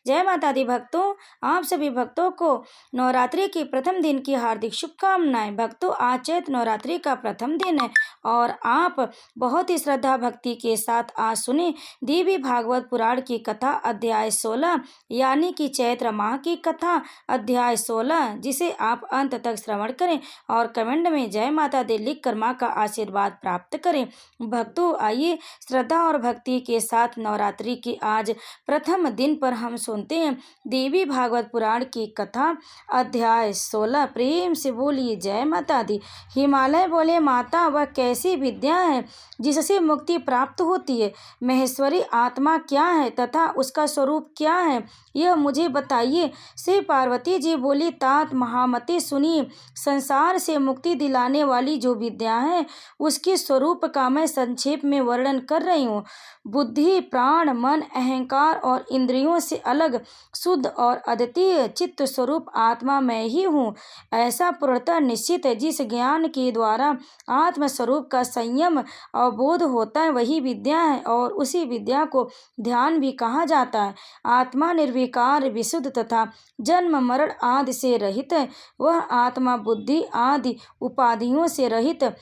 जय माता दी भक्तों, आप सभी भक्तों को नवरात्रि के प्रथम दिन की हार्दिक शुभकामनाएं। भक्तों, आज चैत्र नवरात्रि का प्रथम दिन है और आप बहुत ही श्रद्धा भक्ति के साथ आज सुने देवी भागवत पुराण की कथा अध्याय 16 यानी कि चैत्र माह की कथा अध्याय 16, जिसे आप अंत तक श्रवण करें और कमेंट में जय माता दी लिख कर माँ का आशीर्वाद प्राप्त करें। भक्तों, आइए श्रद्धा और भक्ति के साथ नवरात्रि के आज प्रथम दिन पर हम सुनते हैं देवी भागवत पुराण की कथा अध्याय 16। प्रेम से बोलिए जय माता दी। हिमालय बोले, माता वह कैसी विद्या है जिससे मुक्ति प्राप्त होती है? महेश्वरी आत्मा क्या है तथा उसका स्वरूप क्या है, यह मुझे बताइए। श्री पार्वती जी बोली, तात महामती सुनिए, संसार से मुक्ति दिलाने वाली जो विद्या है उसके स्वरूप का मैं संक्षेप में वर्णन कर रही हूँ। बुद्धि, प्राण, मन, अहंकार और इंद्रियों से अलग शुद्ध और अद्वितीय चित्त स्वरूप आत्मा मैं ही हूँ, ऐसा पूर्णतः निश्चित है। जिस ज्ञान के द्वारा आत्म स्वरूप का संयम अवबोध होता है वही विद्या है और उसी विद्या को ध्यान भी कहा जाता है। आत्मा निर्विकार, विशुद्ध तथा जन्म मरण आदि से रहित है। वह आत्मा बुद्धि आदि उपाधियों से रहित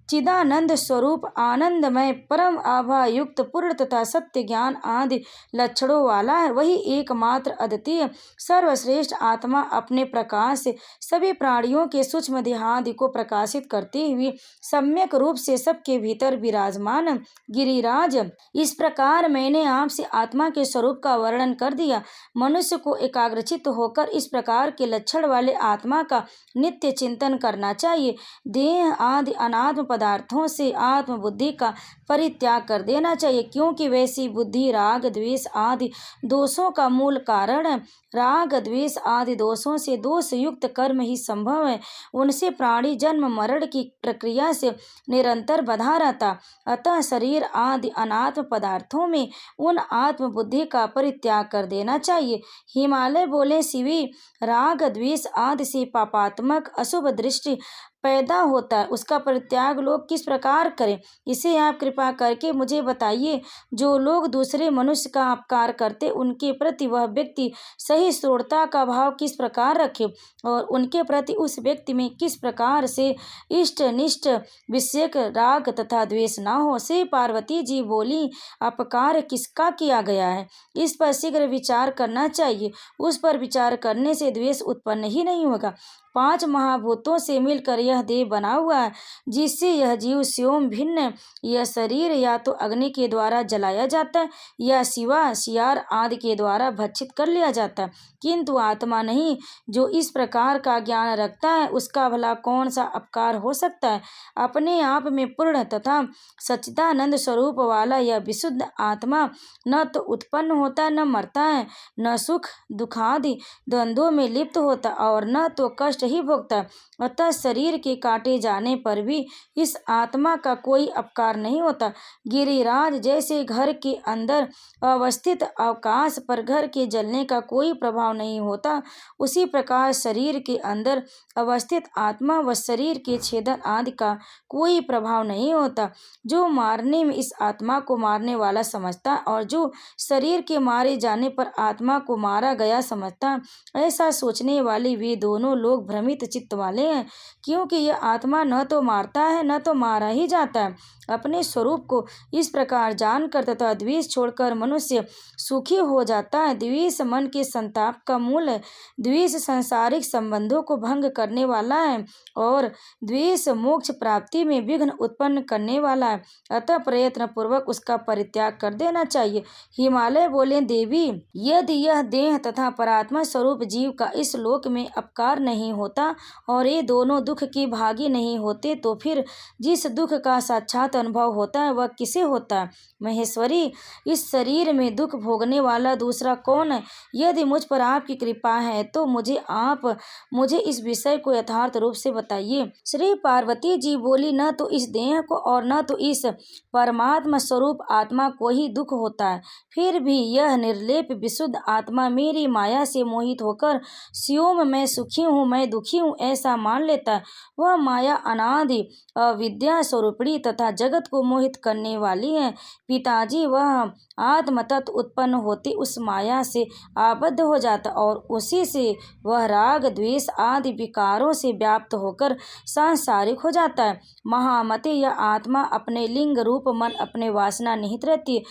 चिदानंद स्वरूप, आनंदमय, परम आभा युक्त, पूर्ण तथा सत्य ज्ञान आदि लक्षणों वाला है। वही एकमात्र अद्वितीय सर्वश्रेष्ठ आत्मा अपने प्रकाश से सभी प्राणियों के सूक्ष्म देहादि को प्रकाशित करते हुए सम्यक रूप से सबके भीतर विराजमान गिरिराज। इस प्रकार मैंने आपसे आत्मा के स्वरूप का वर्णन कर दिया। मनुष्य को एकाग्रचित्त होकर इस प्रकार के लक्षण वाले आत्मा का नित्य चिंतन करना चाहिए। देह आदि अनात्म पदार्थों से आत्म बुद्धि का परित्याग कर देना चाहिए, क्योंकि वैसी बुद्धि राग द्वेष आदि दोषों का मूल कारण है। राग द्वेष आदि दोषों से दोष युक्त कर्म ही संभव है। उनसे प्राणी जन्म मरण की प्रक्रिया से निरंतर बंधा रहता। अतः शरीर आदि अनात्म पदार्थों में उन आत्म बुद्धि का परित्याग कर देना चाहिए। हिमालय बोले, शिवी, राग द्वेष आदि से पापात्मक अशुभ दृष्टि पैदा होता है, उसका परित्याग लोग किस प्रकार करें, इसे आप कृपा करके मुझे बताइए। जो लोग दूसरे मनुष्य का अपकार करते उनके प्रति वह व्यक्ति सही श्रोता का भाव किस प्रकार रखे और उनके प्रति उस व्यक्ति में किस प्रकार से इष्ट निष्ठ विषयक राग तथा द्वेष न हो। श्री पार्वती जी बोली, अपकार किसका किया गया है, इस पर शीघ्र विचार करना चाहिए। उस पर विचार करने से द्वेष उत्पन्न ही नहीं होगा। 5 महाभूतों से मिलकर यह देह बना हुआ है, जिससे यह जीव स्योम भिन्न है। यह शरीर या तो अग्नि के द्वारा जलाया जाता है या शिवा शियार आदि के द्वारा भक्षित कर लिया जाता है, किंतु आत्मा नहीं। जो इस प्रकार का ज्ञान रखता है उसका भला कौन सा अपकार हो सकता है। अपने आप में पूर्ण तथा सच्चिदानंद स्वरूप वाला यह विशुद्ध आत्मा न तो उत्पन्न होता, न मरता है, न सुख दुखादि द्वंद्वों में लिप्त होता और न तो कष्ट ही भोगता। अतः शरीर के काटे जाने पर भी इस आत्मा का कोई अपकार नहीं होता। गिरिराज जैसे घर के अंदर अवस्थित अवकाश पर घर के जलने का कोई प्रभाव नहीं होता, उसी प्रकार शरीर के अंदर अवस्थित आत्मा व शरीर के छेदन आदि का कोई प्रभाव नहीं होता। जो मारने में इस आत्मा को मारने वाला समझता और जो शरीर के मारे जाने पर आत्मा को मारा गया समझता, ऐसा सोचने वाले वे दोनों लोग भ्रमित चित्त वाले हैं, क्योंकि यह आत्मा न तो मारता है न तो मारा ही जाता है। अपने स्वरूप को इस प्रकार जानकर तथा द्वेष छोड़कर मनुष्य सुखी हो जाता है। द्वेष मन के संताप का मूल है। द्वेष सांसारिक संबंधों को भंग करने वाला है और द्वेष मोक्ष प्राप्ति में विघ्न उत्पन्न करने वाला है। अतः प्रयत्न पूर्वक उसका परित्याग कर देना चाहिए। हिमालय बोले, देवी, यदि यह देह तथा परात्मा स्वरूप जीव का इस लोक में अपकार नहीं होता और ये दोनों दुख के भागी नहीं होते, तो फिर जिस दुख का साक्षात अनुभव होता है वह किसे होता है? महेश्वरी, इस शरीर में दुख भोगने वाला दूसरा कौन है? यदि मुझ पर आपकी कृपा है तो मुझे इस विषय को यथार्थ रूप से बताइए। श्री पार्वती जी बोली, न तो इस देह को और न तो इस परमात्मा स्वरूप आत्मा को ही दुख होता है, फिर भी यह निर्लेप विशुद्ध आत्मा मेरी माया से मोहित होकर स्योम मैं सुखी हूँ, मैं दुखी हूँ, ऐसा मान लेता है। वह माया अनादि अविद्या स्वरूपिणी तथा जगत को मोहित करने वाली है। पिताजी वह आत्मतत्व उत्पन्न होती उस माया से आबद्ध हो जाता और उसी से वह राग द्वेष आदि विकारों से व्याप्त होकर सांसारिक हो जाता है। महामते यह आत्मा अपने लिंग रूप मन अपने वासना निहित रहती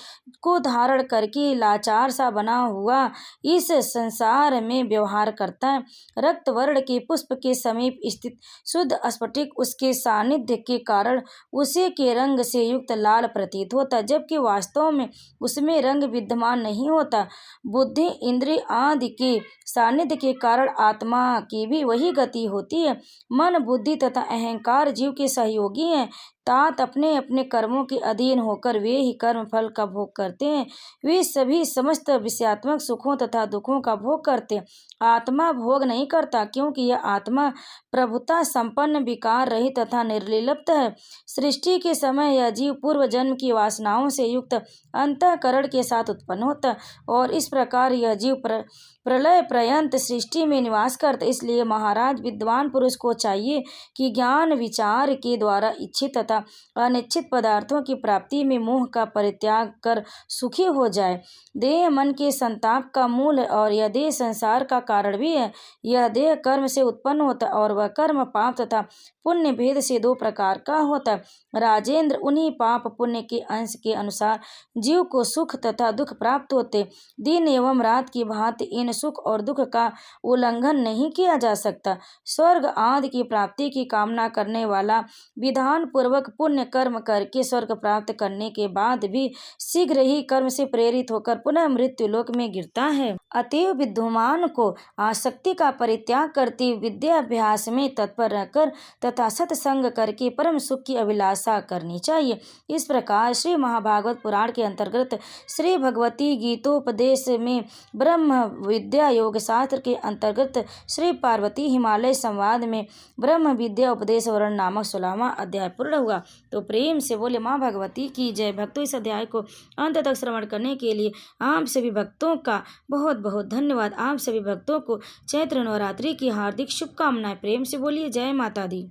को धारण करके लाचार सा बना हुआ इस संसार में व्यवहार करता है। रक्त वर्ण के पुष्प के समीप स्थित शुद्ध स्फटिक उसके सानिध्य के कारण उसी के रंग से युक्त लाल प्रतीत होता, जबकि वास्तव में उसमें रंग विद्यमान नहीं होता। बुद्धि इंद्रिय आदि के सानिध्य के कारण आत्मा की भी वही गति होती है। मन बुद्धि तथा अहंकार जीव के सहयोगी हैं, तात अपने अपने कर्मों के अधीन होकर वे ही कर्म फल का भोग करते हैं। वे सभी समस्त विषयात्मक सुखों तथा दुखों का भोग करते हैं। आत्मा भोग नहीं करता, क्योंकि यह आत्मा प्रभुता संपन्न विकार रहित तथा निर्लिप्त है। सृष्टि के समय यह जीव पूर्व जन्म की वासनाओं से युक्त अंतःकरण के साथ उत्पन्न होता और इस प्रकार यह जीव प्रलय पर्यंत सृष्टि में निवास करता। इसलिए महाराज विद्वान पुरुष को चाहिए कि ज्ञान विचार के द्वारा इच्छित तथा अनिच्छित पदार्थों की प्राप्ति में मोह का परित्याग कर सुखी हो जाए। देह मन के संताप का मूल है और यह देह संसार का कारण भी है। यह देह कर्म से उत्पन्न होता है और वह कर्म पाप तथा पुण्य भेद से दो प्रकार का होता है। राजेंद्र, उन्हीं पाप पुण्य के अंश के अनुसार जीव को सुख तथा दुख प्राप्त होते। दिन एवं रात की भांति इन सुख और दुख का उल्लंघन नहीं किया जा सकता। स्वर्ग आदि की प्राप्ति की कामना करने वाला विधान पूर्वक पुण्य कर्म करके स्वर्ग प्राप्त करने के बाद भी शीघ्र ही कर्म से प्रेरित होकर पुनः मृत्यु लोक में गिरता है। अतएव विद्वान को आसक्ति का परित्याग करते विद्याभ्यास में तत्पर रहकर तथा सत्संग करके परम सुख की अभिलाषा करनी चाहिए। इस प्रकार श्री महाभागवत पुराण के अंतर्गत श्री भगवती गीतोपदेश में ब्रह्म विद्या योग शास्त्र के अंतर्गत श्री पार्वती हिमालय संवाद में ब्रह्म विद्या उपदेश वर्ण नामक 16वां अध्याय पूर्ण हुआ। तो प्रेम से बोले माँ भगवती की जय। भक्तों, इस अध्याय को अंत तक श्रवण करने के लिए आप सभी भक्तों का बहुत बहुत धन्यवाद। आप सभी भक्तों को चैत्र नवरात्रि की हार्दिक शुभकामनाएं। प्रेम से बोलिए जय माता दी।